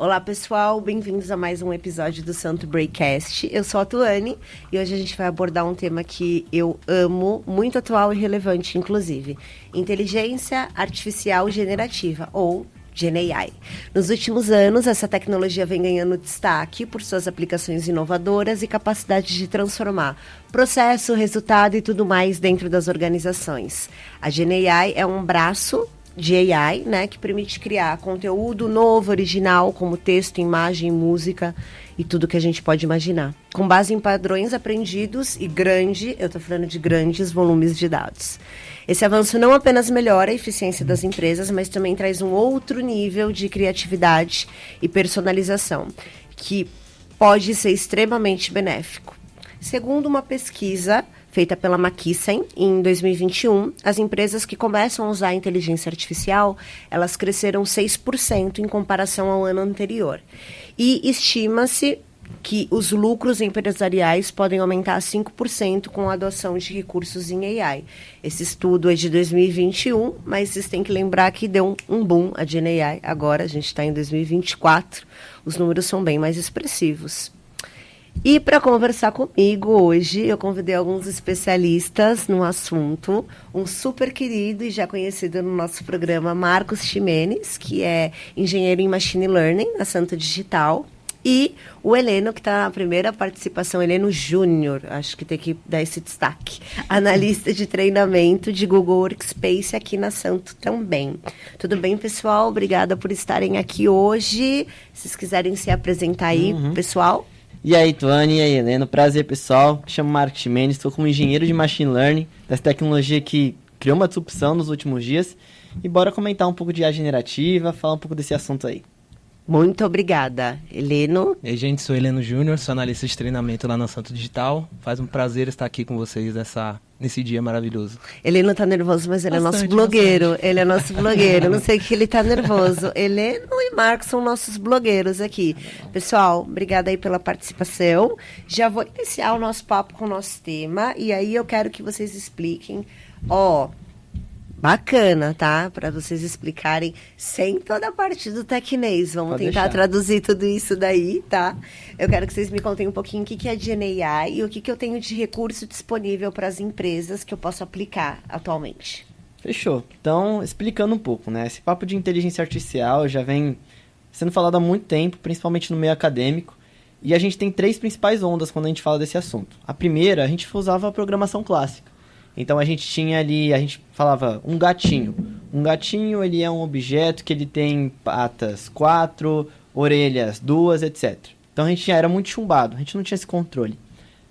Olá, pessoal, bem-vindos a mais um episódio do Santo Breakcast. Eu sou a Tuane e hoje a gente vai abordar um tema que eu amo, muito atual e relevante, inclusive. Inteligência Artificial Generativa, ou GenAI. Nos últimos anos, essa tecnologia vem ganhando destaque por suas aplicações inovadoras e capacidade de transformar processo, resultado e tudo mais dentro das organizações. A GenAI é um braço de AI, né, que permite criar conteúdo novo, original, como texto, imagem, música e tudo que a gente pode imaginar. Com base em padrões aprendidos e eu estou falando de grandes volumes de dados. Esse avanço não apenas melhora a eficiência das empresas, mas também traz um outro nível de criatividade e personalização, que pode ser extremamente benéfico. Segundo uma pesquisa feita pela McKinsey, em 2021, as empresas que começam a usar a inteligência artificial, elas cresceram 6% em comparação ao ano anterior. E estima-se que os lucros empresariais podem aumentar 5% com a adoção de recursos em AI. Esse estudo é de 2021, mas vocês têm que lembrar que deu um boom a GenAI. Agora, a gente está em 2024, os números são bem mais expressivos. E para conversar comigo hoje, eu convidei alguns especialistas no assunto, um super querido e já conhecido no nosso programa, Marcos Ximenes, que é engenheiro em Machine Learning na Santo Digital, e o Heleno, que está na primeira participação, Heleno Júnior, acho que tem que dar esse destaque, analista de treinamento de Google Workspace aqui na Santo também. Tudo bem, pessoal? Obrigada por estarem aqui hoje. Se vocês quiserem se apresentar aí, pessoal. E aí, Tuane, e aí, Heleno, prazer, pessoal. Me chamo Marcos Ximenes, estou como engenheiro de Machine Learning, dessa tecnologia que criou uma disrupção nos últimos dias. E bora comentar um pouco de IA generativa, falar um pouco desse assunto aí. Muito obrigada. Heleno? E aí, gente, sou Heleno Júnior, sou analista de treinamento lá na Santo Digital. Faz um prazer estar aqui com vocês nesse dia maravilhoso. Heleno tá nervoso, mas ele é nosso blogueiro. Bastante. Ele é nosso blogueiro. Não sei o que ele tá nervoso. Heleno e Marcos são nossos blogueiros aqui. Pessoal, obrigada aí pela participação. Já vou iniciar o nosso papo com o nosso tema. E aí eu quero que vocês expliquem. Bacana, tá? Para vocês explicarem sem toda a parte do tecnês. Vamos Pode tentar deixar. traduzir tudo isso daí, tá? Eu quero que vocês me contem um pouquinho o que é GenAI e o que eu tenho de recurso disponível para as empresas que eu posso aplicar atualmente. Fechou. Então, explicando um pouco, né? Esse papo de inteligência artificial já vem sendo falado há muito tempo, principalmente no meio acadêmico. E a gente tem 3 principais ondas quando a gente fala desse assunto. A primeira, a gente usava a programação clássica. Então, a gente tinha ali, a gente falava um gatinho. Um gatinho, ele é um objeto que ele tem patas 4, orelhas 2, etc. Então, a gente era muito chumbado, a gente não tinha esse controle.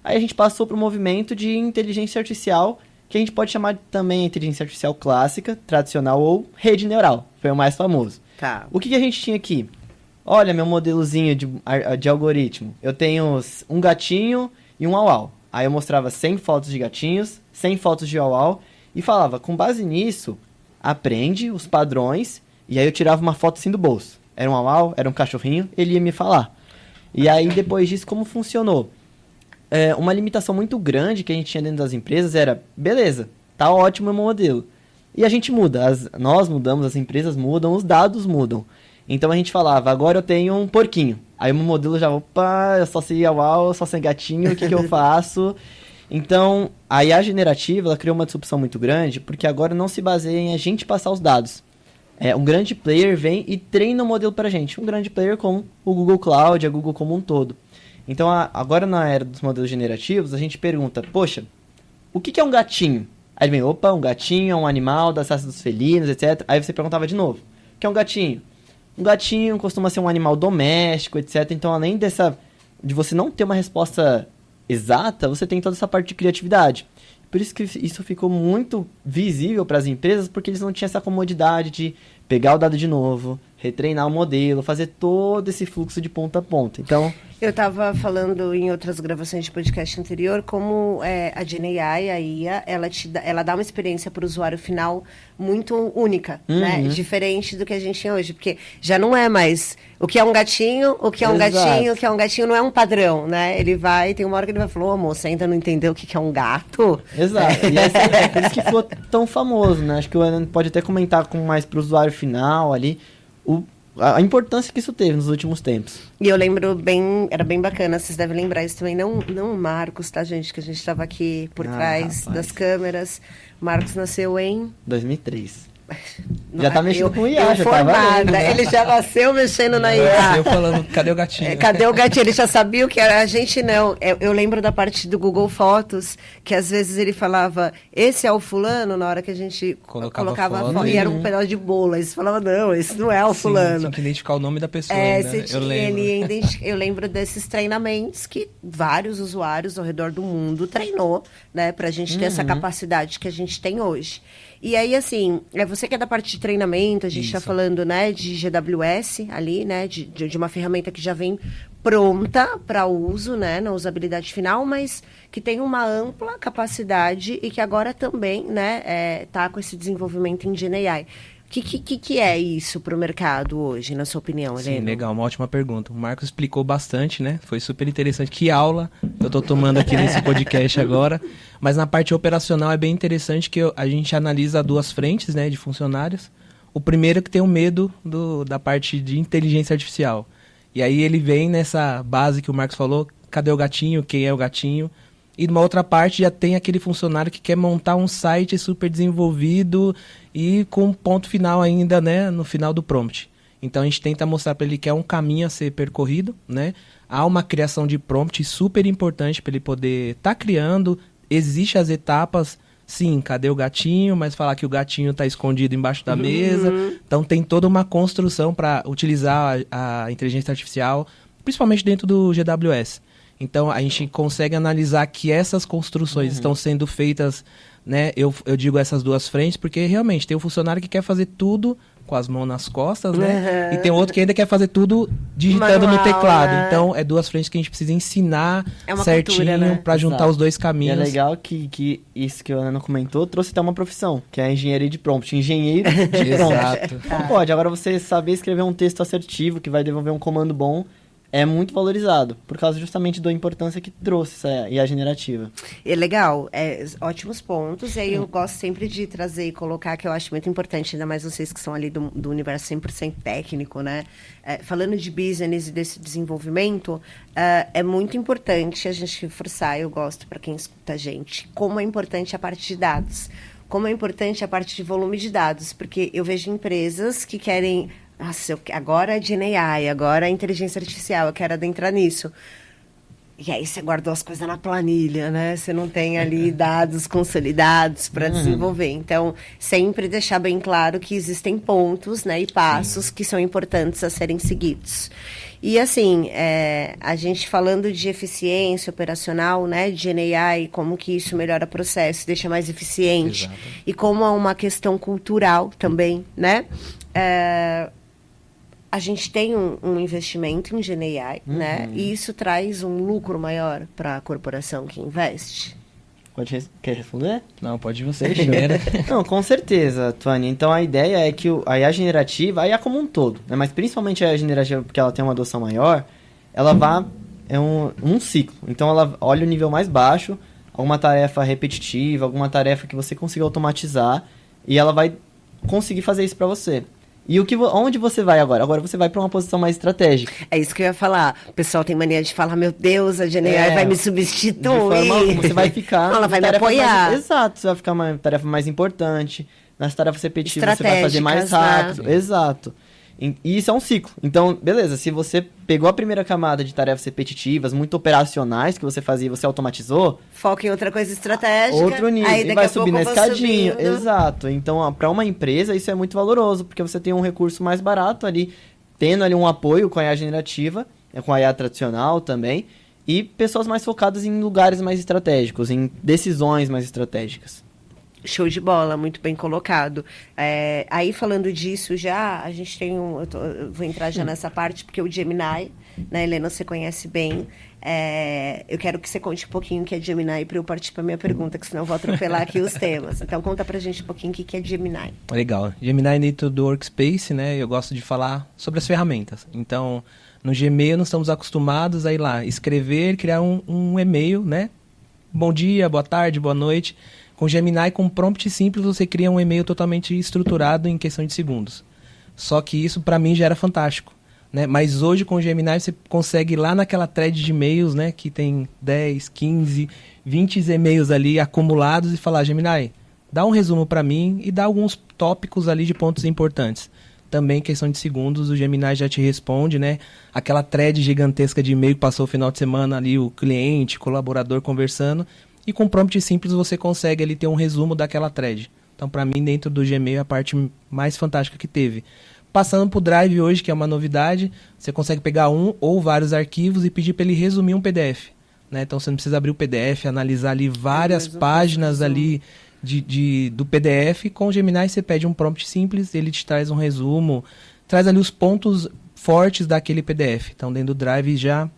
Aí, a gente passou para o movimento de inteligência artificial, que a gente pode chamar também de inteligência artificial clássica, tradicional ou rede neural. Foi o mais famoso. Tá. O que a gente tinha aqui? Olha, meu modelozinho de algoritmo. Eu tenho um gatinho e um au-au. Aí eu mostrava 100 fotos de gatinhos, 100 fotos de au-au e falava, com base nisso, aprende os padrões, e aí eu tirava uma foto assim do bolso. Era um au-au, era um cachorrinho, ele ia me falar. E aí depois disso, como funcionou? Uma limitação muito grande que a gente tinha dentro das empresas era, beleza, tá ótimo o meu modelo. E a gente muda, nós mudamos, as empresas mudam, os dados mudam. Então a gente falava, agora eu tenho um porquinho. Aí o meu modelo já, opa, eu só sei au-au, eu só sei gatinho, o que eu faço? Então, a IA generativa, ela criou uma disrupção muito grande, porque agora não se baseia em a gente passar os dados. Um grande player vem e treina o modelo pra gente. Um grande player como o Google Cloud, a Google como um todo. Então, agora na era dos modelos generativos, a gente pergunta, poxa, o que é um gatinho? Aí vem, opa, um gatinho é um animal das raças dos felinos, etc. Aí você perguntava de novo, o que é um gatinho? Um gatinho costuma ser um animal doméstico, etc. Então, além de você não ter uma resposta exata, você tem toda essa parte de criatividade. Por isso que isso ficou muito visível para as empresas, porque eles não tinham essa comodidade de pegar o dado de novo, retreinar o modelo, fazer todo esse fluxo de ponta a ponta. Então, eu estava falando em outras gravações de podcast anterior como a GenAI, a IA, ela dá uma experiência para o usuário final muito única, né? Diferente do que a gente tinha hoje, porque já não é mais o que é um gatinho, o que é um gatinho, o que é um gatinho não é um padrão, né? Ele tem uma hora que ele vai falar, moça, ainda não entendeu o que é um gato? Exato, e por isso que ficou tão famoso, né? Acho que o Ana pode até comentar com mais para o usuário final ali, a importância que isso teve nos últimos tempos. E eu lembro bem, era bem bacana, vocês devem lembrar isso também, não o Marcos, tá, gente? Que a gente estava aqui por trás rapaz. das câmeras. O Marcos nasceu em... 2003. Já tá mexendo com IA, já tá formada. valendo, né? Ele já nasceu mexendo na IA. Eu falando, cadê o gatinho? Cadê o gatinho? Ele já sabia o que era. A gente não. Eu lembro da parte do Google Fotos, que às vezes ele falava, esse é o fulano, na hora que a gente colocava a foto. E era um pedaço de bolo. Aí você falava, não, esse não é o fulano. Tinha que identificar o nome da pessoa Eu lembro. Eu lembro desses treinamentos que vários usuários ao redor do mundo treinou, né? Pra gente ter essa capacidade que a gente tem hoje. E aí, assim, você que é da parte de treinamento, a gente está falando, né, de GWS ali, né, de uma ferramenta que já vem pronta para uso, né, na usabilidade final, mas que tem uma ampla capacidade e que agora também, né, tá com esse desenvolvimento em GenAI. O que é isso para o mercado hoje, na sua opinião, Helena? Sim, legal, uma ótima pergunta. O Marcos explicou bastante, né? Foi super interessante. Que aula eu estou tomando aqui nesse podcast agora. Mas na parte operacional é bem interessante que a gente analisa duas frentes, né, de funcionários. O primeiro é que tem o medo da parte de inteligência artificial. E aí ele vem nessa base que o Marcos falou, cadê o gatinho, quem é o gatinho? E numa outra parte já tem aquele funcionário que quer montar um site super desenvolvido e com ponto final ainda, né, no final do prompt. Então a gente tenta mostrar para ele que é um caminho a ser percorrido, né? Há uma criação de prompt super importante para ele poder estar criando. Existem as etapas, sim, cadê o gatinho? Mas falar que o gatinho está escondido embaixo da mesa. Então tem toda uma construção para utilizar a inteligência artificial, principalmente dentro do GWS. Então, a gente consegue analisar que essas construções estão sendo feitas, né? Eu digo essas duas frentes, porque realmente tem um funcionário que quer fazer tudo com as mãos nas costas, né? E tem outro que ainda quer fazer tudo digitando no teclado. Né? Então, é duas frentes que a gente precisa ensinar certinho, né? Para juntar os dois caminhos. E é legal que isso que a Ana comentou trouxe até uma profissão, que é a engenharia de prompt. Engenheiro de prompt. Exato. Não pode. Agora, você saber escrever um texto assertivo, que vai devolver um comando bom, é muito valorizado, por causa justamente da importância que trouxe essa IA generativa. É legal, ótimos pontos, e aí eu gosto sempre de trazer e colocar, que eu acho muito importante, ainda mais vocês que são ali do universo 100% técnico, né? Falando de business e desse desenvolvimento, é muito importante a gente reforçar, eu gosto para quem escuta a gente, como é importante a parte de dados, como é importante a parte de volume de dados, porque eu vejo empresas que querem... Nossa, agora é GenAI, agora é inteligência artificial, eu quero adentrar nisso. E aí você guardou as coisas na planilha, né? Você não tem ali dados consolidados para desenvolver. Então, sempre deixar bem claro que existem pontos, né, e passos que são importantes a serem seguidos. E assim, a gente falando de eficiência operacional, né, de GenAI, como que isso melhora o processo, deixa mais eficiente. Exato. E como é uma questão cultural também, né? A gente tem um investimento em GenAI, né? E isso traz um lucro maior para a corporação que investe. Quer responder? Não, pode você primeiro. Não, com certeza, Tuane. Então, a ideia é que a IA generativa, a IA como um todo, né? Mas principalmente a IA generativa, porque ela tem uma adoção maior, ela é um ciclo. Então, ela olha o nível mais baixo, alguma tarefa repetitiva, alguma tarefa que você consiga automatizar, e ela vai conseguir fazer isso para você. E onde você vai agora? Agora você vai para uma posição mais estratégica. É isso que eu ia falar. O pessoal tem mania de falar, meu Deus, a GenAI vai me substituir. Você vai ficar... Ela vai me apoiar. Exato, você vai ficar uma tarefa mais importante. Nas tarefas repetitivas você vai fazer mais rápido. Né? Exato. E isso é um ciclo. Então, beleza, se você pegou a primeira camada de tarefas repetitivas, muito operacionais, que você fazia e você automatizou... Foca em outra coisa estratégica. Outro nível, aí e vai subir na escadinha. Exato. Então, para uma empresa, isso é muito valoroso, porque você tem um recurso mais barato ali, tendo ali um apoio com a IA generativa, com a IA tradicional também, e pessoas mais focadas em lugares mais estratégicos, em decisões mais estratégicas. Show de bola, muito bem colocado. Aí, falando disso, já a gente tem eu vou entrar já nessa parte, porque o Gemini, né, Helena, você conhece bem. Eu quero que você conte um pouquinho o que é Gemini para eu partir para a minha pergunta, que senão eu vou atropelar aqui os temas. Então, conta pra gente um pouquinho o que é Gemini. Legal. Gemini dentro do Workspace, né, eu gosto de falar sobre as ferramentas. Então, no Gmail, nós estamos acostumados a ir lá, escrever, criar um e-mail, né? Bom dia, boa tarde, boa noite. Com Gemini, com prompt simples, você cria um e-mail totalmente estruturado em questão de segundos. Só que isso para mim já era fantástico, né? Mas hoje com o Gemini você consegue ir lá naquela thread de e-mails, né? Que tem 10, 15, 20 e-mails ali acumulados e falar, Gemini, dá um resumo para mim e dá alguns tópicos ali de pontos importantes. Também, questão de segundos, o Gemini já te responde, né? Aquela thread gigantesca de e-mail que passou o final de semana ali, o cliente, colaborador conversando. E com prompt simples você consegue ali ter um resumo daquela thread. Então, para mim, dentro do Gmail, é a parte mais fantástica que teve. Passando para o Drive hoje, que é uma novidade, você consegue pegar um ou vários arquivos e pedir para ele resumir um PDF. Né? Então, você não precisa abrir o PDF, analisar ali várias páginas ali do PDF. Com o Gemini, você pede um prompt simples, ele te traz um resumo, traz ali os pontos fortes daquele PDF. Então, dentro do Drive já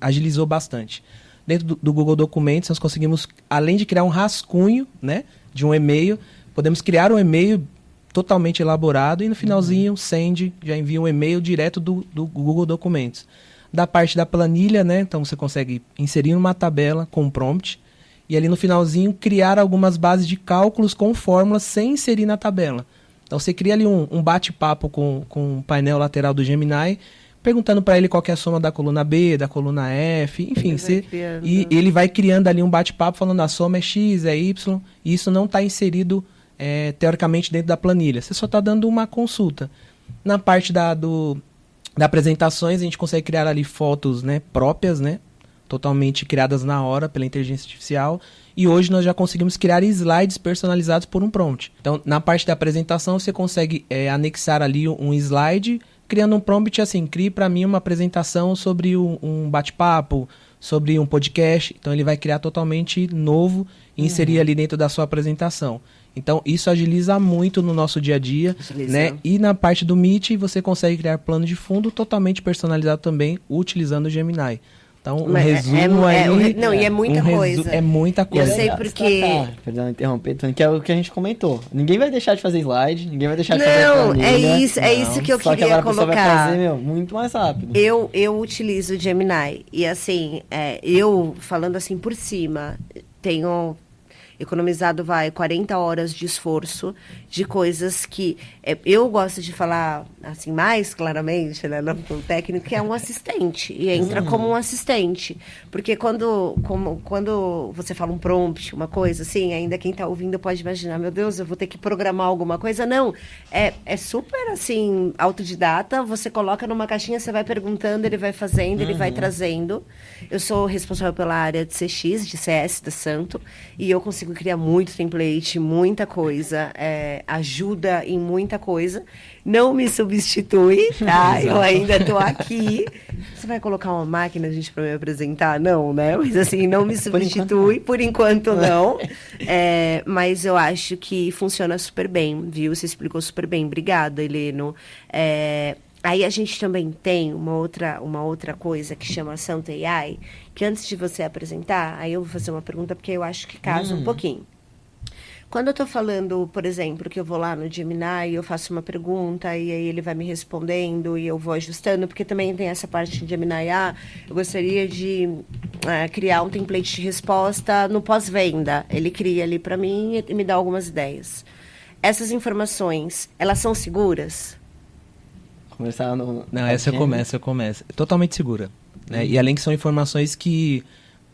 agilizou bastante. Dentro do Google Documentos, nós conseguimos, além de criar um rascunho, né, de um e-mail, podemos criar um e-mail totalmente elaborado e no finalzinho, send, já envia um e-mail direto do Google Documentos. Da parte da planilha, né, então você consegue inserir uma tabela com prompt e ali no finalzinho criar algumas bases de cálculos com fórmulas sem inserir na tabela. Então você cria ali um bate-papo com o painel lateral do Gemini, perguntando para ele qual que é a soma da coluna B, da coluna F, enfim. Ele vai criando ali um bate-papo falando a soma é X, é Y, e isso não está inserido teoricamente dentro da planilha. Você só está dando uma consulta. Na parte da apresentações, a gente consegue criar ali fotos, né, próprias, né, totalmente criadas na hora pela inteligência artificial. E hoje nós já conseguimos criar slides personalizados por um prompt. Então, na parte da apresentação, você consegue anexar ali um slide, criando um prompt assim, crie para mim uma apresentação sobre um bate-papo, sobre um podcast. Então ele vai criar totalmente novo e inserir ali dentro da sua apresentação. Então isso agiliza muito no nosso dia a dia, né? E na parte do Meet você consegue criar plano de fundo totalmente personalizado também, utilizando o Gemini. Então, um resumo aí... Não, e é muita coisa. É muita coisa. Eu sei porque... Perdão, interromper, que é o que a gente comentou. Ninguém vai deixar de fazer slide, ninguém vai deixar de fazer planilha. É isso que eu só queria que agora colocar. A pessoa vai fazer, muito mais rápido. Eu utilizo o Gemini. E assim, eu, falando assim por cima, tenho economizado, 40 horas de esforço de coisas que eu gosto de falar, assim, mais claramente, né, no técnico, que é um assistente, e entra como um assistente, porque quando você fala um prompt, uma coisa assim, ainda quem está ouvindo pode imaginar, meu Deus, eu vou ter que programar alguma coisa, não, é super, assim, autodidata, você coloca numa caixinha, você vai perguntando, ele vai fazendo, ele vai trazendo. Eu sou responsável pela área de CX, de CS da Santo, e eu consigo criar muito template, muita coisa, ajuda em muita coisa. Não me substitui, tá? Eu ainda estou aqui. Você vai colocar uma máquina, gente, para me apresentar? Não, né? Mas assim, não me substitui, por enquanto não. Mas eu acho que funciona super bem, viu? Você explicou super bem. Obrigada, Heleno. Aí a gente também tem uma outra coisa que chama Santo AI, que antes de você apresentar, aí eu vou fazer uma pergunta porque eu acho que casa um pouquinho. Quando eu estou falando, por exemplo, que eu vou lá no Gemini e eu faço uma pergunta e aí ele vai me respondendo e eu vou ajustando, porque também tem essa parte de Gemini, eu gostaria de criar um template de resposta no pós-venda. Ele cria ali para mim e me dá algumas ideias. Essas informações, elas são seguras? Começar no... Não, essa eu começo. Totalmente segura. Né? E além que são informações que...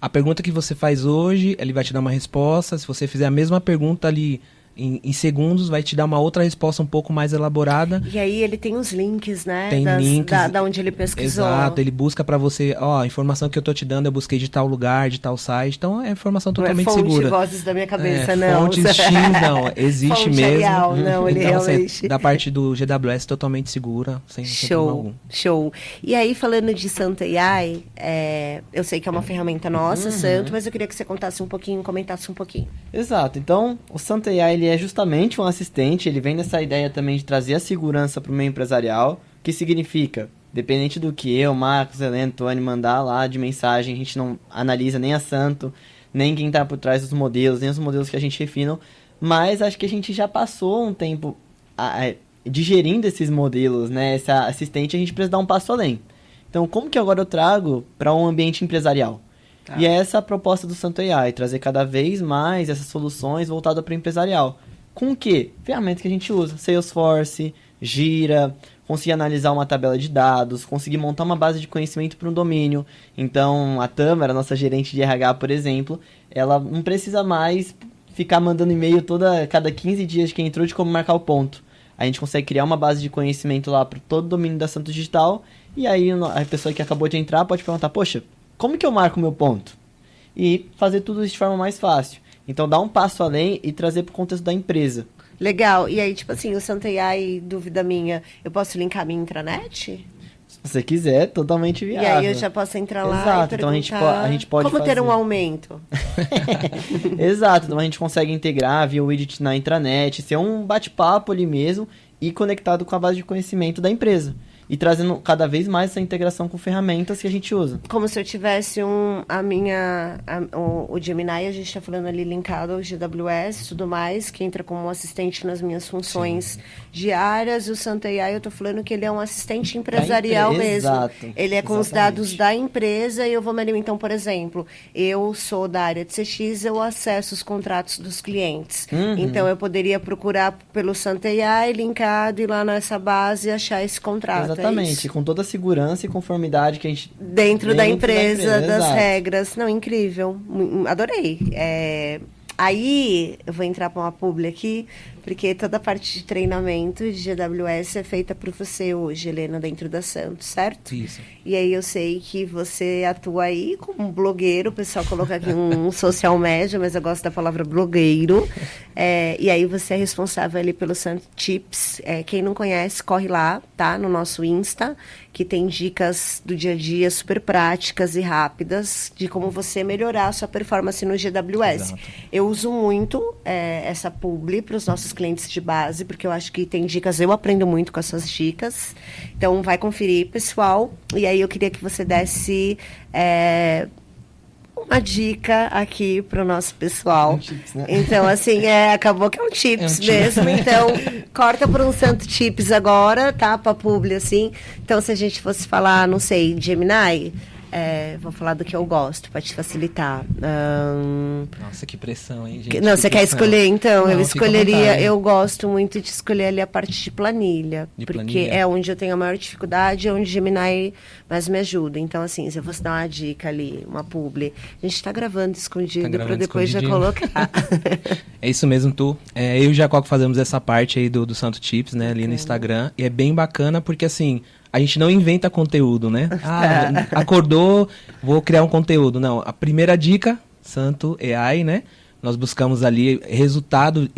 A pergunta que você faz hoje, ele vai te dar uma resposta. Se você fizer a mesma pergunta ali em segundos, vai te dar uma outra resposta um pouco mais elaborada. E aí ele tem os links, né? Tem links. Da onde ele pesquisou. Exato, ele busca para você, a informação que eu tô te dando, eu busquei de tal lugar, de tal site. Então é informação totalmente não é fonte segura. Vozes da minha cabeça, não. Fontes X, não. Existe fonte mesmo. Real, não, ele então, realmente... da parte do GWS, totalmente segura, sem problema algum. Show. E aí, falando de Santo AI, eu sei que é uma ferramenta nossa, Santo, mas eu queria que você comentasse um pouquinho. Exato. Então, o Santo AI, ele é justamente um assistente, ele vem nessa ideia também de trazer a segurança para o meio empresarial, que significa, dependente do que eu, Marcos, Helena, Tony mandar lá de mensagem, a gente não analisa nem a Santo, nem quem está por trás dos modelos, nem os modelos que a gente refina, mas acho que a gente já passou um tempo digerindo esses modelos, né? Essa assistente, a gente precisa dar um passo além. Então, como que agora eu trago para um ambiente empresarial? E é essa a proposta do Santo AI, trazer cada vez mais essas soluções voltadas para o empresarial. Com o quê? Ferramentas que a gente usa, Salesforce, Gira, conseguir analisar uma tabela de dados, conseguir montar uma base de conhecimento para um domínio. Então, a Tâmara, nossa gerente de RH, por exemplo, ela não precisa mais ficar mandando e-mail cada 15 dias de quem entrou de como marcar o ponto. A gente consegue criar uma base de conhecimento lá para todo o domínio da Santos Digital, e aí a pessoa que acabou de entrar pode perguntar, poxa, como que eu marco o meu ponto? E fazer tudo isso de forma mais fácil. Então, dar um passo além e trazer para o contexto da empresa. Legal. E aí, tipo assim, o Santa AI, dúvida minha, eu posso linkar minha intranet? Se você quiser, totalmente viável. E aí eu já posso entrar lá Exato, e então perguntar a gente pode como fazer. ter um aumento. Exato, então a gente consegue integrar via widget na intranet, ser um bate-papo ali mesmo e conectado com a base de conhecimento da empresa. E trazendo cada vez mais essa integração com ferramentas que a gente usa. Como se eu tivesse o Gemini, a gente está falando ali linkado ao GWS e tudo mais, que entra como assistente nas minhas funções diárias. E o Santa AI, eu estou falando que ele é um assistente empresarial mesmo. Exato, ele é com os dados da empresa e eu vou me alimentar. Então, por exemplo, eu sou da área de CX, eu acesso os contratos dos clientes. Então, eu poderia procurar pelo Santa AI, linkado, ir lá nessa base e achar esse contrato. Exatamente, com toda a segurança e conformidade que a gente... Dentro da empresa, das exato. regras. Não, incrível. Adorei. Aí, eu vou entrar para uma publi aqui, porque toda a parte de treinamento de GWS é feita por você hoje, Helena, dentro da Santos, certo? Isso. E aí eu sei que você atua aí como blogueiro, o pessoal coloca aqui um social media, mas eu gosto da palavra blogueiro. E aí você é responsável ali pelo Santos Tips. Quem não conhece, corre lá, tá? No nosso Insta, que tem dicas do dia a dia super práticas e rápidas de como você melhorar a sua performance no GWS. Exato. Eu uso muito essa publi para os nossos clientes de base, porque eu acho que tem dicas, eu aprendo muito com essas dicas. Então, vai conferir, pessoal. E aí, eu queria que você desse uma dica aqui para o nosso pessoal. Tips, né? Então, assim, acabou que é um tips mesmo. Então, corta por um santo tips agora, tá? Para publi, assim. Então, se a gente fosse falar, não sei, Gemini... vou falar do que eu gosto, para te facilitar. Nossa, que pressão, hein, gente? Não, você quer pressão. escolher, então? Não, Eu fica à escolheria, vontade. eu gosto muito de escolher ali a parte de planilha. Porque planilha. é onde eu tenho a maior dificuldade, é onde Gemini mais me ajuda. Então, assim, se eu fosse dar uma dica ali, uma publi, a gente tá gravando escondido para depois já colocar. É isso mesmo, Tu. Eu e o Jacob fazemos essa parte aí do Santo Tips, né, ali no Instagram. E é bem bacana porque, assim, a gente não inventa conteúdo, né? Acordou, vou criar um conteúdo. Não, a primeira dica, Santo AI, né? Nós buscamos ali resultado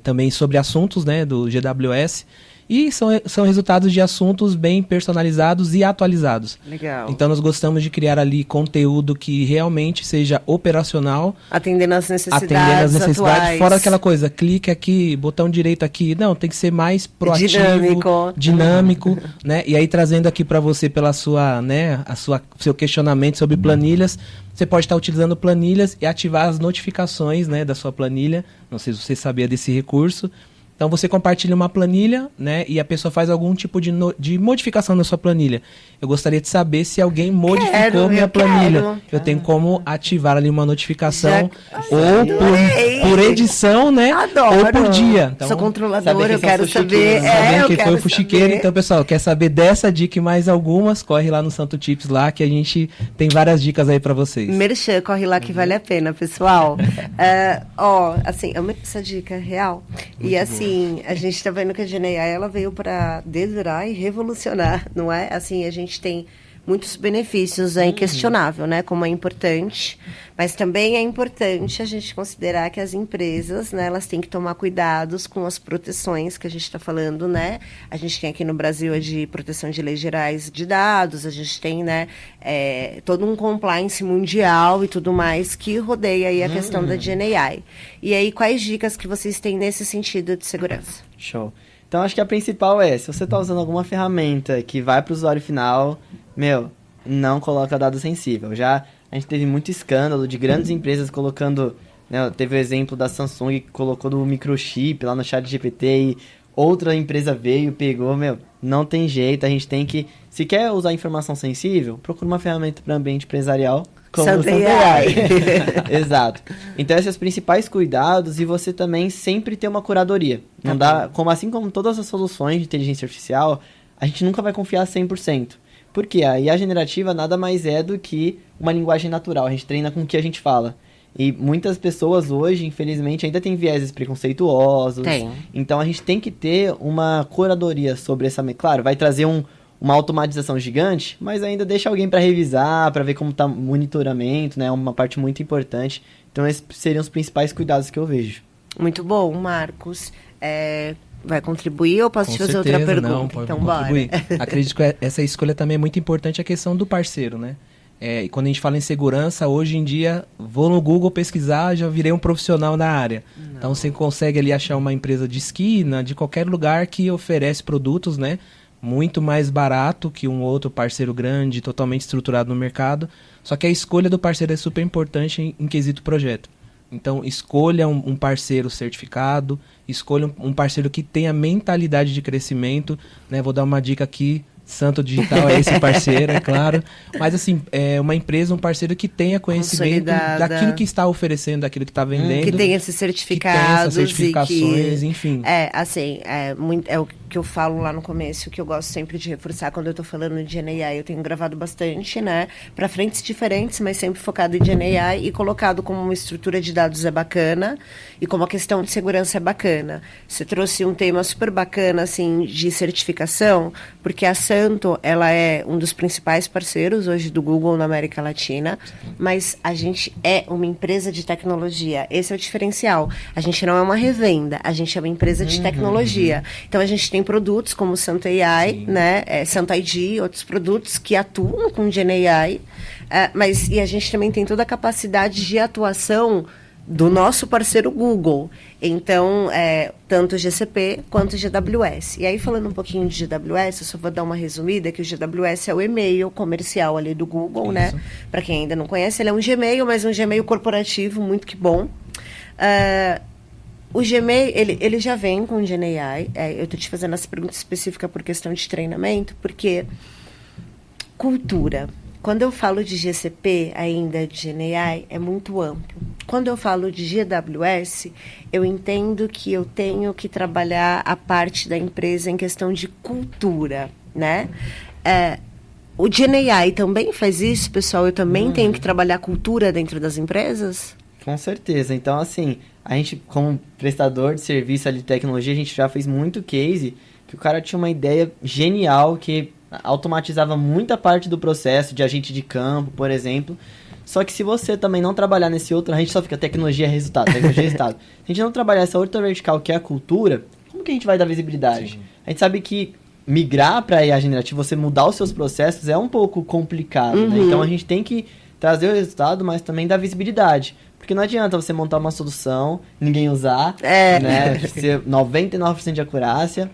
também sobre assuntos, né, do GWS. E são resultados de assuntos bem personalizados e atualizados. Legal. Então, nós gostamos de criar ali conteúdo que realmente seja operacional. Atendendo às necessidades atuais. Fora aquela coisa, clique aqui, botão direito aqui. Não, tem que ser mais proativo, dinâmico, né? E aí, trazendo aqui para você, pela sua, né, seu questionamento sobre planilhas, você pode estar utilizando planilhas e ativar as notificações, né, da sua planilha. Não sei se você sabia desse recurso. Então, você compartilha uma planilha, né? E a pessoa faz algum tipo de modificação na sua planilha. Eu gostaria de saber se alguém modificou minha planilha. Eu tenho como ativar ali uma notificação. Ou por edição, né? Adoro. Ou por dia. Então, sou controladora, eu quero saber. Saber quem foi o fuxiqueiro. Então, pessoal, quer saber dessa dica e mais algumas? Corre lá no Santo Tips lá, que a gente tem várias dicas aí pra vocês. Merchan, corre lá que vale a pena, pessoal. Assim, eu amei essa dica real. E assim, a gente está vendo que a GenAI, ela veio para dedurar e revolucionar, não é? Assim, a gente tem muitos benefícios, é inquestionável, né? Como é importante, mas também é importante a gente considerar que as empresas, né? Elas têm que tomar cuidados com as proteções que a gente está falando, né? A gente tem aqui no Brasil a de proteção de leis gerais de dados, a gente tem, né? Todo um compliance mundial e tudo mais que rodeia aí a questão da GenAI. E aí, quais dicas que vocês têm nesse sentido de segurança? Show. Então, acho que a principal se você está usando alguma ferramenta que vai para o usuário final, não coloca dado sensível. Já a gente teve muito escândalo de grandes empresas colocando, né, teve o exemplo da Samsung que colocou do microchip lá no ChatGPT e outra empresa veio e pegou, não tem jeito, a gente tem que, se quer usar informação sensível, procura uma ferramenta para ambiente empresarial como o Santa AI. Exato. Então, esses são os principais cuidados e você também sempre ter uma curadoria. Não dá, assim como todas as soluções de inteligência artificial, a gente nunca vai confiar 100%. Porque a IA generativa nada mais é do que uma linguagem natural. A gente treina com o que a gente fala. E muitas pessoas hoje, infelizmente, ainda têm vieses preconceituosos. Tem. Então a gente tem que ter uma curadoria sobre essa... Claro, vai trazer uma automatização gigante, mas ainda deixa alguém para revisar, para ver como está o monitoramento, né? Uma parte muito importante. Então esses seriam os principais cuidados que eu vejo. Muito bom, Marcos. Vai contribuir ou posso Com te fazer certeza, outra pergunta? não, pode Então, contribuir. bora. Acredito que essa escolha também é muito importante, a questão do parceiro, né? E quando a gente fala em segurança, hoje em dia, vou no Google pesquisar, já virei um profissional na área. Não. Então, você consegue ali achar uma empresa de esquina, de qualquer lugar que oferece produtos, né? Muito mais barato que um outro parceiro grande, totalmente estruturado no mercado. Só que a escolha do parceiro é super importante em quesito projeto. Então, escolha um parceiro certificado, escolha um parceiro que tenha mentalidade de crescimento, né? Vou dar uma dica aqui, Santo Digital é esse parceiro, é claro. Mas, assim, é uma empresa, um parceiro que tenha conhecimento daquilo que está oferecendo, daquilo que está vendendo. Que tenha esses certificados. Que tenha essas certificações, enfim. É o que eu falo lá no começo, que eu gosto sempre de reforçar quando eu estou falando de GenAI. Eu tenho gravado bastante, né? Para frentes diferentes, mas sempre focado em GenAI e colocado como uma estrutura de dados é bacana e como a questão de segurança é bacana. Você trouxe um tema super bacana, assim, de certificação, porque a Santo, ela é um dos principais parceiros hoje do Google na América Latina, mas a gente é uma empresa de tecnologia. Esse é o diferencial. A gente não é uma revenda, a gente é uma empresa de tecnologia. Então, a gente tem produtos como o Santo AI, né? Santo ID, outros produtos que atuam com GenAI, e a gente também tem toda a capacidade de atuação do nosso parceiro Google. Então, tanto o GCP quanto o GWS. E aí, falando um pouquinho de GWS, eu só vou dar uma resumida, que o GWS é o e-mail comercial ali do Google, né? Para quem ainda não conhece, ele é um Gmail, mas um Gmail corporativo, muito que bom. O Gmail, ele já vem com o GenAI. Eu estou te fazendo essa pergunta específica por questão de treinamento, porque cultura. Quando eu falo de GCP, ainda de GenAI, é muito amplo. Quando eu falo de GWS, eu entendo que eu tenho que trabalhar a parte da empresa em questão de cultura, né? O GenAI também faz isso, pessoal? Eu também tenho que trabalhar cultura dentro das empresas? Com certeza. Então, assim, a gente, como prestador de serviço ali de tecnologia, a gente já fez muito case que o cara tinha uma ideia genial que automatizava muita parte do processo de agente de campo, por exemplo. Só que se você também não trabalhar nesse outro, a gente só fica tecnologia é resultado, tecnologia é resultado. Se a gente não trabalhar essa outra vertical que é a cultura, como que a gente vai dar visibilidade? Sim. A gente sabe que migrar para IA generativa, você mudar os seus processos é um pouco complicado, né? Então a gente tem que trazer o resultado, mas também dar visibilidade. Porque não adianta você montar uma solução, ninguém usar, né? Ser 99% de acurácia.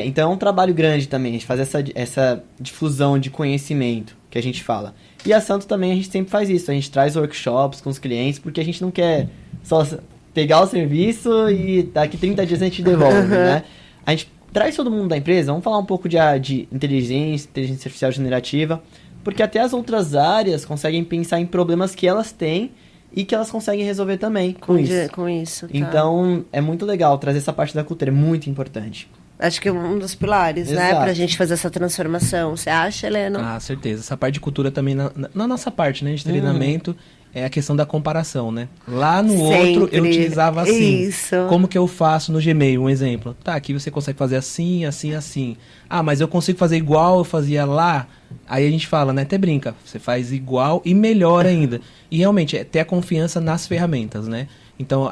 Então é um trabalho grande também, a gente faz essa difusão de conhecimento que a gente fala. E a Santo também a gente sempre faz isso, a gente traz workshops com os clientes, porque a gente não quer só pegar o serviço e daqui 30 dias a gente devolve, né? A gente traz todo mundo da empresa, vamos falar um pouco de inteligência artificial generativa, porque até as outras áreas conseguem pensar em problemas que elas têm e que elas conseguem resolver também com isso. Tá. Então, é muito legal trazer essa parte da cultura, é muito importante. Acho que é um dos pilares, né? Pra gente fazer essa transformação. Você acha, Helena? Certeza. Essa parte de cultura também, na nossa parte, né? De treinamento, é a questão da comparação, né? Lá no outro, eu utilizava assim. Isso. Como que eu faço no Gmail? Um exemplo. Tá, aqui você consegue fazer assim, assim, assim. Ah, mas eu consigo fazer igual eu fazia lá? Aí a gente fala, né? Até brinca. Você faz igual e melhor ainda. E realmente, é ter a confiança nas ferramentas, né? Então,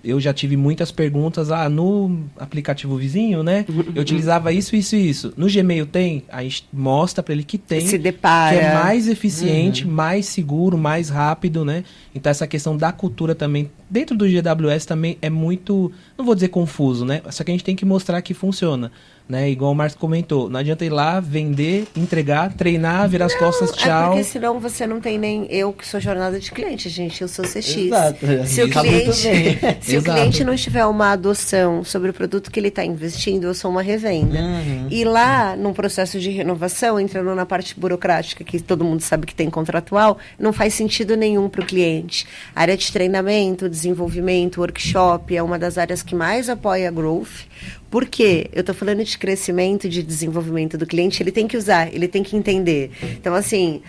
eu já tive muitas perguntas, no aplicativo vizinho, né? Eu utilizava isso, isso e isso. No Gmail tem? A gente mostra para ele que tem. Se depara. Que é mais eficiente, mais seguro, mais rápido, né? Então, essa questão da cultura também, dentro do GWS também é muito, não vou dizer confuso, né? Só que a gente tem que mostrar que funciona. Né? Igual o Marcos comentou, não adianta ir lá, vender, entregar, treinar, virar as costas, tchau. Porque senão você não tem nem eu que sou jornada de cliente, gente, eu sou CX. Exato. Se o cliente não tiver uma adoção sobre o produto que ele está investindo, eu sou uma revenda. E lá, num processo de renovação, entrando na parte burocrática, que todo mundo sabe que tem contratual, não faz sentido nenhum para o cliente. A área de treinamento, desenvolvimento, workshop, é uma das áreas que mais apoia a growth, Por quê? Eu tô falando de crescimento, de desenvolvimento do cliente, ele tem que usar, ele tem que entender. Então, assim,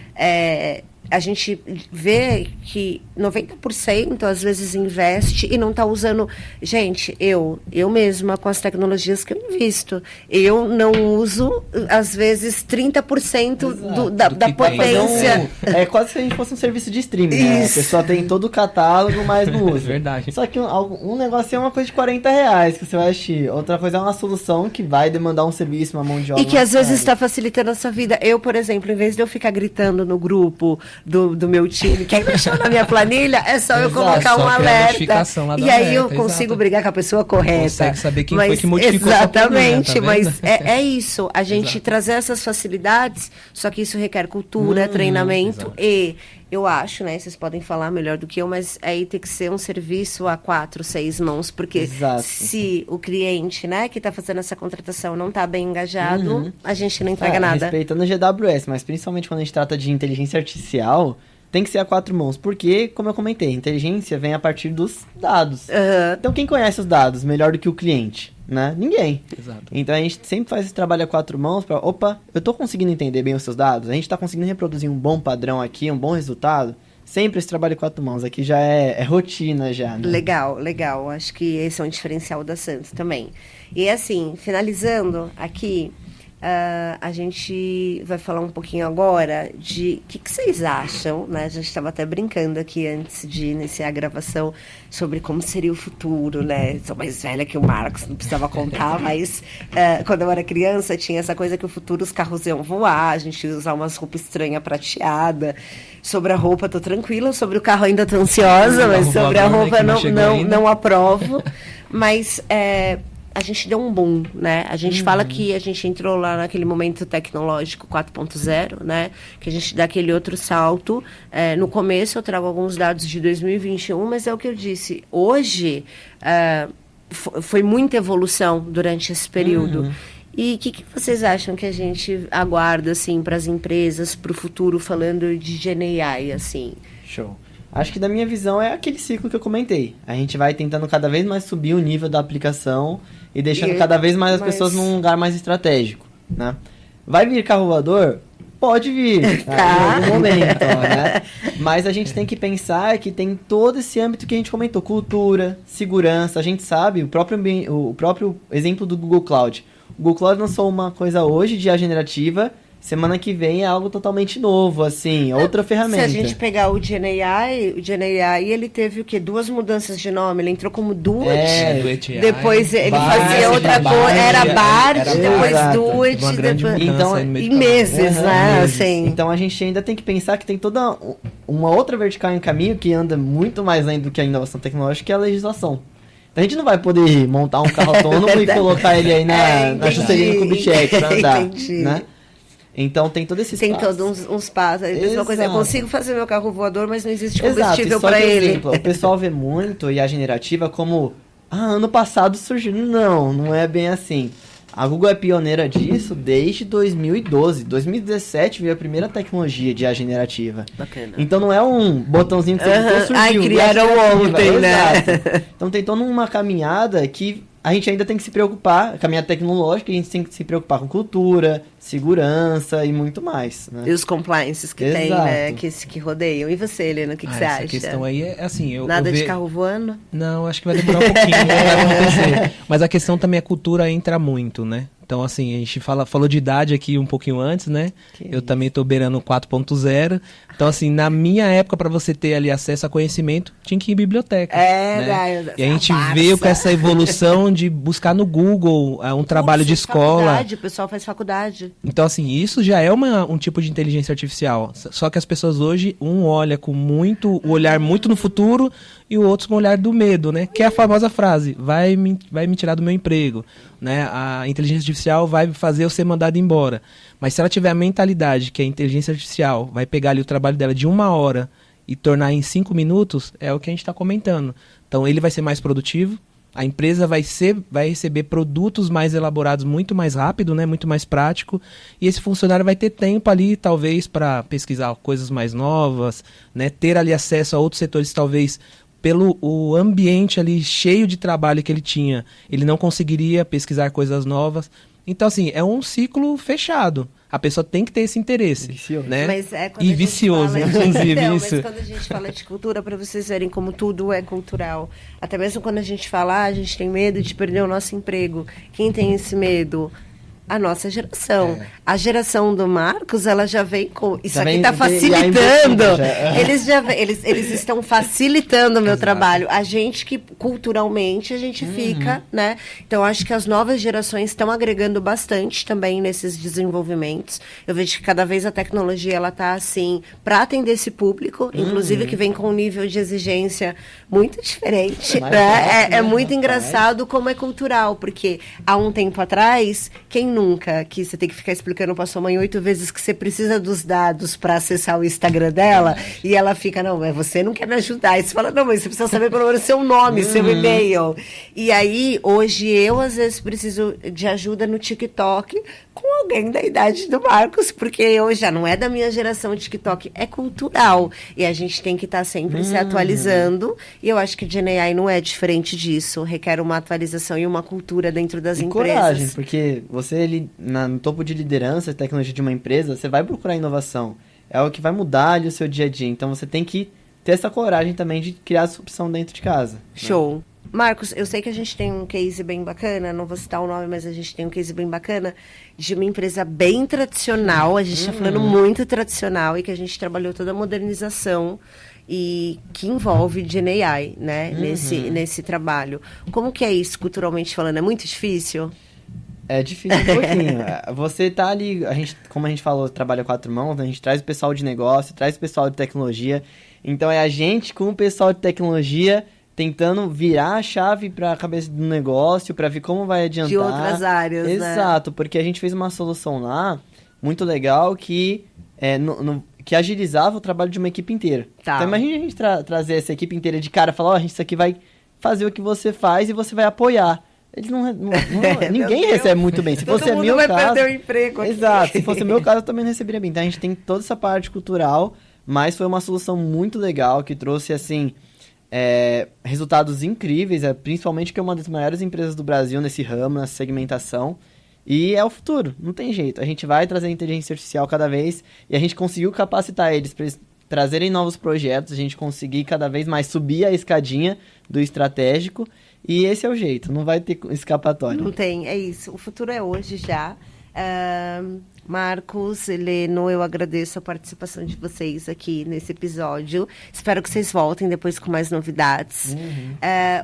a gente vê que 90% às vezes investe e não está usando. Gente, eu mesma, com as tecnologias que eu invisto, eu não uso, às vezes, 30% da potência. É quase se a gente fosse um serviço de streaming, né? A pessoa tem todo o catálogo, mas não usa. Verdade. Só que um negócio é uma coisa de R$40 que você vai assistir. Outra coisa é uma solução que vai demandar um serviço, uma mão de obra. E que às vezes está facilitando a sua vida. Eu, por exemplo, em vez de eu ficar gritando no grupo do meu time, quer mexer na minha planilha, é só eu colocar um alerta. E aí eu consigo brigar com a pessoa correta. Consegue saber quem foi que modificou exatamente, tá mas é isso. A gente trazer essas facilidades, só que isso requer cultura, treinamento e... Eu acho, né? Vocês podem falar melhor do que eu, mas aí tem que ser um serviço a 4, 6 mãos, porque se o cliente, né, que está fazendo essa contratação não está bem engajado, a gente não entrega nada. Respeitando o GWS, mas principalmente quando a gente trata de inteligência artificial, tem que ser a 4 mãos, porque, como eu comentei, inteligência vem a partir dos dados. Então, quem conhece os dados melhor do que o cliente? Né? Ninguém. Exato. Então a gente sempre faz esse trabalho a 4 mãos para, eu tô conseguindo entender bem os seus dados, a gente tá conseguindo reproduzir um bom padrão aqui, um bom resultado. Sempre esse trabalho a 4 mãos aqui já é rotina já, né? Legal. Acho que esse é um diferencial da Santos também. E assim, finalizando aqui, a gente vai falar um pouquinho agora de o que vocês acham, né? A gente estava até brincando aqui antes de iniciar a gravação sobre como seria o futuro, né? Sou mais velha que o Marcos, não precisava contar, mas quando eu era criança tinha essa coisa que o futuro os carros iam voar, a gente ia usar umas roupas estranhas prateadas. Sobre a roupa tô tranquila, sobre o carro ainda tô ansiosa, mas sobre a roupa não aprovo. Mas a gente deu um boom, né? A gente fala que a gente entrou lá naquele momento tecnológico 4.0, né? Que a gente dá aquele outro salto. No começo eu trago alguns dados de 2021, mas é o que eu disse. Hoje foi muita evolução durante esse período. E o que vocês acham que a gente aguarda, assim, para as empresas, para o futuro, falando de GenAI, assim? Show. Acho que da minha visão é aquele ciclo que eu comentei. A gente vai tentando cada vez mais subir o nível da aplicação e deixando cada vez mais as pessoas num lugar mais estratégico, né? Vai vir carro voador? Pode vir, em algum momento, né? Mas a gente tem que pensar que tem todo esse âmbito que a gente comentou, cultura, segurança, a gente sabe, o próprio exemplo do Google Cloud. O Google Cloud lançou uma coisa hoje de IA generativa, semana que vem é algo totalmente novo, assim, outra ferramenta. Se a gente pegar o GenAI, ele teve o quê? 2 mudanças de nome. Ele entrou como Duet, depois ele fazia outra coisa, era Bard, depois Duet, então, em meses, né? Assim. Então a gente ainda tem que pensar que tem toda uma outra vertical em caminho que anda muito mais além do que a inovação tecnológica, que é a legislação. A gente não vai poder montar um carro autônomo e colocar ele aí na chuteirinha do Kubitschek pra andar, né? Então tem todo esse espaço. Tem todos uns passos. A mesma coisa, eu consigo fazer meu carro voador, mas não existe combustível para ele. Exemplo, o pessoal vê muito IA generativa como, ano passado surgiu. Não é bem assim. A Google é pioneira disso desde 2012. 2017 veio a primeira tecnologia de IA generativa. Bacana. Então não é um botãozinho que você surgiu. Criaram ontem, né? Então tem toda uma caminhada que a gente ainda tem que se preocupar, caminhada tecnológica, a gente tem que se preocupar com cultura, segurança e muito mais, né? E os compliances que tem, né? Que rodeiam. E você, Helena, o que você acha? Essa questão aí é assim... Nada de carro voando? Não, acho que vai demorar um pouquinho, não vai acontecer. Mas a questão também, a cultura entra muito, né? Então, assim, a gente falou de idade aqui um pouquinho antes, né? Eu também tô beirando 4.0. Então, assim, na minha época, para você ter ali acesso a conhecimento, tinha que ir em biblioteca. Né? E a gente veio com essa evolução de buscar no Google um trabalho de escola. O pessoal faz faculdade. Então, assim, isso já é um tipo de inteligência artificial. Só que as pessoas hoje, olha com o olhar muito no futuro e o outro com o olhar do medo, né? Que é a famosa frase, vai me tirar do meu emprego, né? A inteligência artificial vai fazer eu ser mandado embora. Mas se ela tiver a mentalidade que a inteligência artificial vai pegar ali o trabalho dela de 1 hora e tornar em 5 minutos, é o que a gente está comentando. Então, ele vai ser mais produtivo, a empresa vai receber produtos mais elaborados muito mais rápido, né? Muito mais prático, e esse funcionário vai ter tempo ali, talvez, para pesquisar coisas mais novas, né? Ter ali acesso a outros setores, talvez, pelo o ambiente ali cheio de trabalho que ele tinha, ele não conseguiria pesquisar coisas novas. Então, assim, é um ciclo fechado. A pessoa tem que ter esse interesse, Vicioso. né? Mas é quando E a gente vicioso, fala de- inclusive, Não, isso. Mas quando a gente fala de cultura, para vocês verem como tudo é cultural. Até mesmo quando a gente fala, a gente tem medo de perder o nosso emprego. Quem tem esse medo? A nossa geração. A geração do Marcos, ela já vem com... Isso Já aqui vem- está já facilitando. embutido, Eles estão facilitando o meu trabalho. A gente que, culturalmente, a gente fica, né? Então, acho que as novas gerações estão agregando bastante também nesses desenvolvimentos. Eu vejo que cada vez a tecnologia, ela está, assim, para atender esse público, inclusive que vem com um nível de exigência muito diferente, Mais né? rápido, É né? muito Rapaz. engraçado como é cultural, porque há um tempo atrás, quem nunca que você tem que ficar explicando para sua mãe 8 vezes que você precisa dos dados para acessar o Instagram dela, e ela fica, não, mas você não quer me ajudar. E você fala, não, mas você precisa saber pelo menos seu nome, seu e-mail. E aí, hoje, eu às vezes preciso de ajuda no TikTok com alguém da idade do Marcos, porque eu já não é da minha geração de TikTok, é cultural. E a gente tem que estar sempre se atualizando. E eu acho que o GenAI não é diferente disso. Requer uma atualização e uma cultura dentro das E empresas. coragem, porque você no topo de liderança e tecnologia de uma empresa, você vai procurar inovação. É o que vai mudar ali o seu dia a dia. Então você tem que ter essa coragem também de criar essa opção dentro de casa. Show. Marcos, eu sei que a gente tem um case bem bacana, não vou citar o nome, mas a gente tem um case bem bacana de uma empresa bem tradicional, a gente está falando muito tradicional e que a gente trabalhou toda a modernização e que envolve GenAI, né, nesse trabalho. Como que é isso, culturalmente falando? É muito difícil? É difícil um pouquinho. Você tá ali, como a gente falou, trabalha 4 mãos, né? A gente traz o pessoal de negócio, traz o pessoal de tecnologia. Então é a gente com o pessoal de tecnologia tentando virar a chave para a cabeça do negócio, para ver como vai adiantar. De outras áreas, né? Exato, porque a gente fez uma solução lá muito legal que que agilizava o trabalho de uma equipe inteira. Tá. Então imagina a gente trazer essa equipe inteira de cara e falar, isso aqui vai fazer o que você faz e você vai apoiar. Eles ninguém Deus. recebe muito bem. Se Todo fosse mundo meu vai caso, perder o emprego aqui. exato. Se fosse o meu caso, eu também não receberia bem. Então a gente tem toda essa parte cultural, mas foi uma solução muito legal que trouxe assim resultados incríveis, principalmente que é uma das maiores empresas do Brasil nesse ramo, nessa segmentação. E é o futuro, não tem jeito. A gente vai trazer inteligência artificial cada vez e a gente conseguiu capacitar eles para eles trazerem novos projetos, a gente conseguir cada vez mais subir a escadinha do estratégico. E esse é o jeito, não vai ter escapatória. Não tem, é isso. O futuro é hoje já. Marcos, Heleno, eu agradeço a participação de vocês aqui nesse episódio. Espero que vocês voltem depois com mais novidades.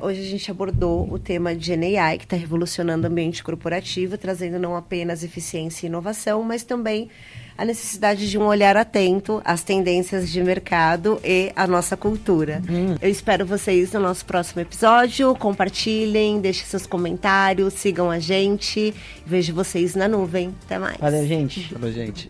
Hoje a gente abordou o tema de GenAI, que está revolucionando o ambiente corporativo, trazendo não apenas eficiência e inovação, mas também a necessidade de um olhar atento às tendências de mercado e à nossa cultura. Eu espero vocês no nosso próximo episódio. Compartilhem, deixem seus comentários, sigam a gente. Vejo vocês na nuvem. Até mais. Valeu, gente. Falou, gente.